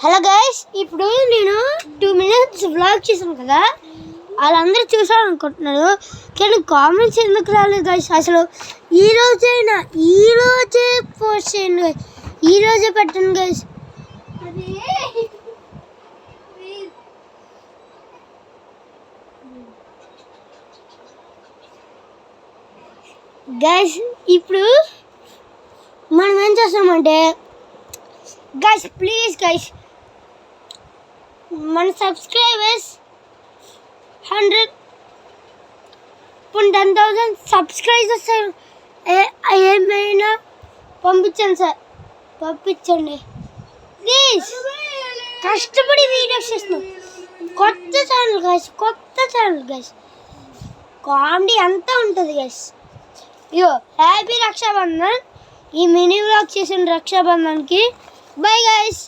Hello guys, ఇప్పుడు నేను 2 minutes vlog చేశాను కదా, వాళ్ళందరూ చూసారనుకుంటున్నారు. కానీ కామెంట్స్ ఎందుకు రాలేదు గైస్? అసలు ఈరోజే పోస్ట్ చేయండి గైస్, ఈరోజే పెట్టండి గైస్. గైస్ ఇప్పుడు మనం ఏం చేస్తామంటే గైస్, ప్లీజ్ గైస్, మన సబ్స్క్రైబర్స్ 10,000 సబ్స్క్రైబర్స్ ఏమైనా పంపించండి సార్, పంపించండి ప్లీజ్. కష్టపడి వీడియోస్ చేస్తున్నాం. కొత్త ఛానల్ గైస్, కామెడీ అంతా ఉంటుంది గైస్. ఇయో హ్యాపీ రక్షాబంధన్. ఈ మినీ వ్లాగ్ చేసిన రక్షాబంధన్కి బై గైస్.